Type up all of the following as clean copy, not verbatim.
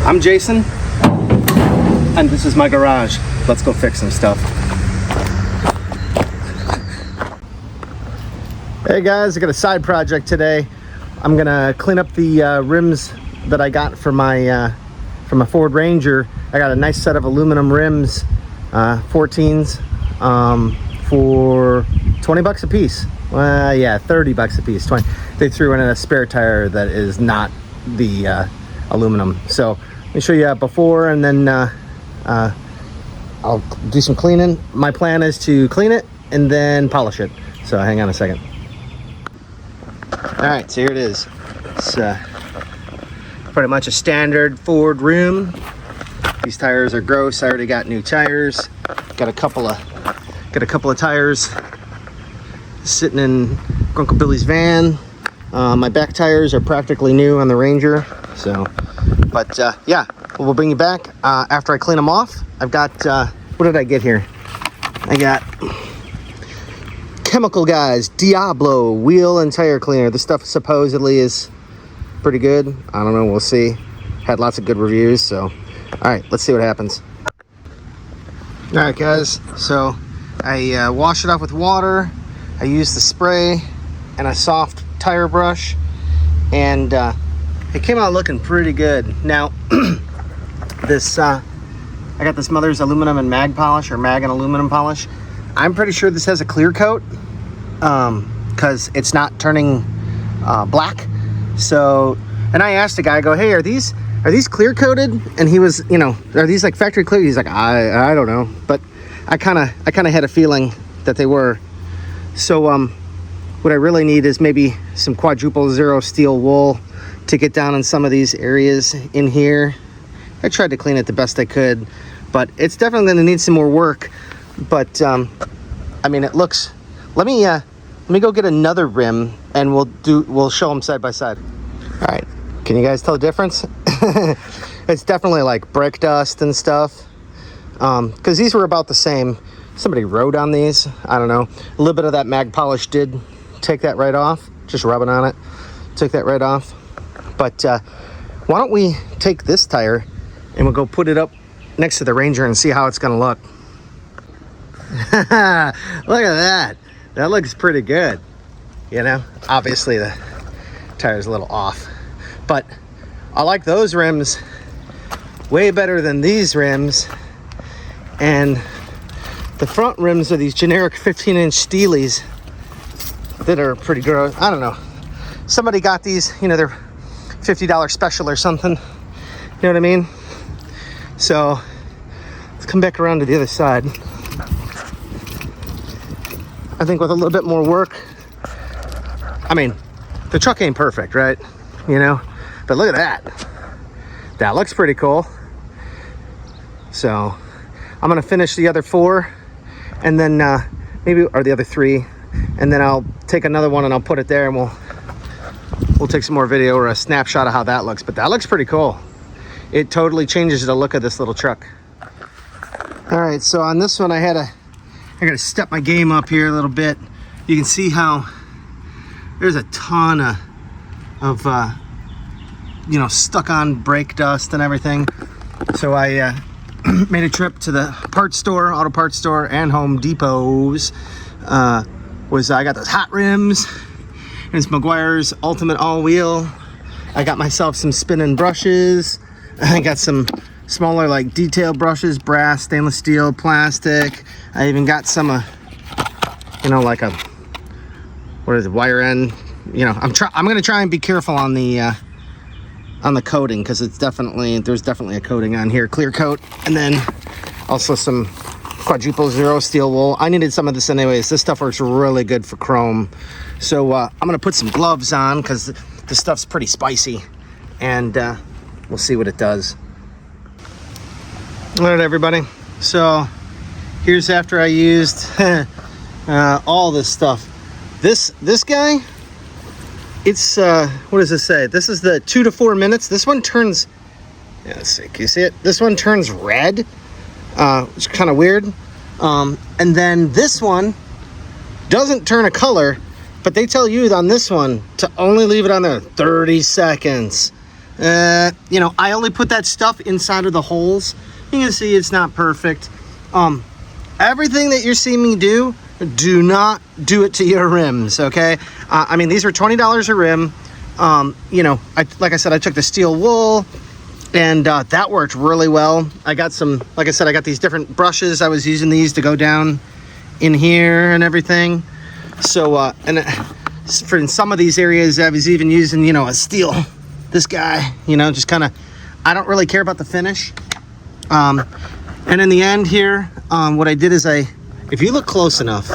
I'm Jason, and this is my garage. Let's go fix some stuff. Hey guys, I got a side project today. I'm gonna clean up the rims that I got for my Ford Ranger. I got a nice set of aluminum rims, 14s, for 20 bucks a piece. Yeah, 30 bucks a piece. 20. They threw in a spare tire that is not the aluminum. So let me show you before, and then I'll do some cleaning. My plan is to clean it and then polish it. So hang on a second. All right, so here it is. It's pretty much a standard Ford rim. These tires are gross. I already got new tires. Got a couple of tires sitting in Uncle Billy's van. My back tires are practically new on the Ranger. So, but yeah, we'll bring you back after I clean them off. I've got what did I get here? I got Chemical Guys Diablo wheel and tire cleaner. This stuff supposedly is pretty good. I don't know, we'll see. Had lots of good reviews, so all right, let's see what happens. All right guys, so I wash it off with water. I use the spray and a soft tire brush, and it came out looking pretty good. Now this I got this Mother's aluminum and mag polish, or mag and aluminum polish. I'm pretty sure this has a clear coat because it's not turning black. So, and I asked the guy, I go, hey, are these clear coated? And he was, you know, are these like factory clear? He's like, I don't know, but I kind of had a feeling that they were. So what I really need is maybe some quadruple zero steel wool to get down in some of these areas in here. I tried to clean it the best I could, but it's definitely going to need some more work. But I mean, it looks. Let me go get another rim, and we'll show them side by side. All right, can you guys tell the difference? It's definitely like brake dust and stuff, because these were about the same. Somebody wrote on these, I don't know. A little bit of that mag polish did take that right off. Just rubbing on it, took that right off. But why don't we take this tire and we'll go put it up next to the Ranger and see how it's gonna look. Look at that. That looks pretty good. You know, obviously the tire's a little off, but I like those rims way better than these rims. And the front rims are these generic 15-inch steelies that are pretty gross. I don't know. Somebody got these, you know, they're $50 special or something. You know what I mean? So let's come back around to the other side. I think with a little bit more work, I mean, the truck ain't perfect, right? You know, but look at that. That looks pretty cool. So I'm gonna finish the other 4, and then maybe, or the other 3, and then I'll take another one and I'll put it there, and we'll take some more video or a snapshot of how that looks. But that looks pretty cool. It totally changes the look of this little truck. All right, so on this one, I gotta step my game up here a little bit. You can see how there's a ton of you know, stuck on brake dust and everything. So I made a trip to the parts store, auto parts store, and Home Depot's. I got those hot rims, and it's Meguiar's Ultimate All-Wheel. I got myself some spinning brushes. I got some smaller like detail brushes, brass, stainless steel, plastic. I even got some you know, like a, what is it, wire end. You know, I'm gonna try and be careful on the coating, because there's definitely a coating on here, clear coat, and then also some quadruple zero steel wool. I needed some of this anyways. This stuff works really good for chrome. So I'm gonna put some gloves on, because this stuff's pretty spicy, and we'll see what it does. All right, everybody, so here's after I used all this stuff. This guy, it's what does it say? This is the 2 to 4 minutes. This one turns, yeah, let's see, can you see it? This one turns red, which is kind of weird. And then this one doesn't turn a color, but they tell you on this one to only leave it on there 30 seconds. You know, I only put that stuff inside of the holes. You can see it's not perfect. Everything that you're seeing me do not do it to your rims, okay? I mean, these are $20 a rim. You know, like I said, I took the steel wool, and that worked really well. I got some, like I said, I got these different brushes. I was using these to go down in here and everything. So, and for in some of these areas, I was even using, you know, a steel, this guy, you know, just kind of, I don't really care about the finish. And in the end here, what I did is if you look close enough,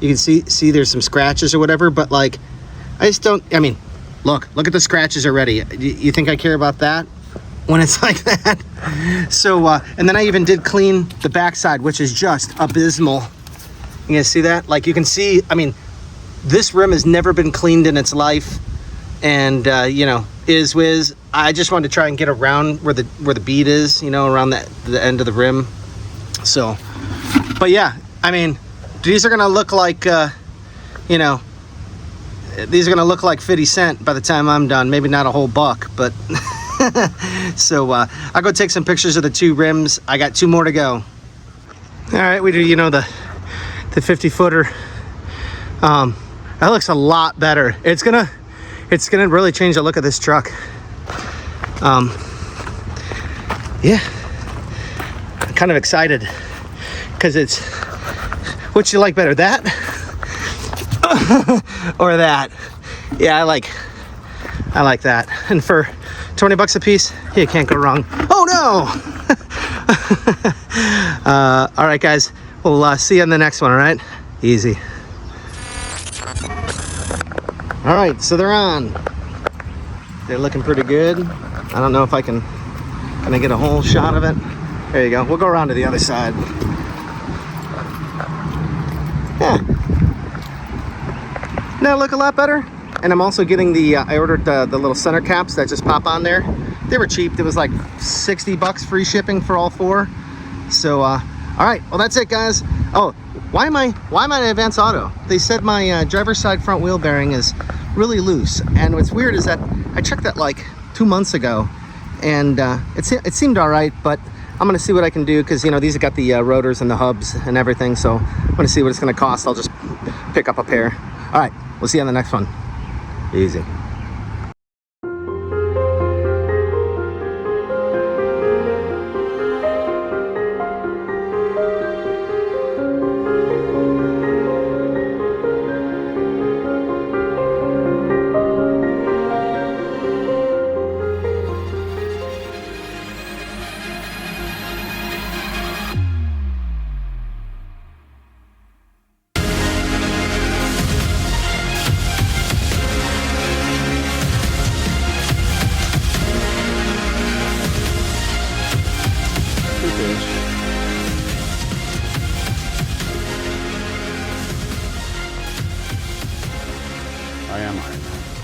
you can see there's some scratches or whatever, but like, I just don't, I mean, look at the scratches already. You think I care about that when it's like that? So, and then I even did clean the backside, which is just abysmal. You guys see that? Like you can see, I mean, this rim has never been cleaned in its life. And, you know, is whiz. I just wanted to try and get around where the bead is, you know, around the end of the rim. So, but yeah, I mean, these are going to look like, you know, these are going to look like 50 cent by the time I'm done. Maybe not a whole buck, but so I'll go take some pictures of the 2 rims. I got 2 more to go. All right, we do, you know, the 50 footer. That looks a lot better. It's gonna really change the look of this truck. Yeah, I'm kind of excited because it's, what you like better, that or that? Yeah, I like that. And for 20 bucks a piece, you can't go wrong. Oh no. All right, guys, we'll see you on the next one. All right, easy. All right, so they're on. They're looking pretty good. I don't know if can I get a whole shot of it? There you go. We'll go around to the other side. Yeah. Now look a lot better. And I'm also getting the, I ordered the little center caps that just pop on there. They were cheap. It was like 60 bucks free shipping for all 4. So, all right, well, that's it, guys. Oh, why am I in Advance Auto? They said my driver's side front wheel bearing is really loose. And what's weird is that I checked that like 2 months ago, and it seemed all right, but I'm gonna see what I can do, because, you know, these have got the rotors and the hubs and everything, so I'm gonna see what it's gonna cost. I'll just pick up a pair. All right, we'll see you on the next one. Easy. I am Iron Man.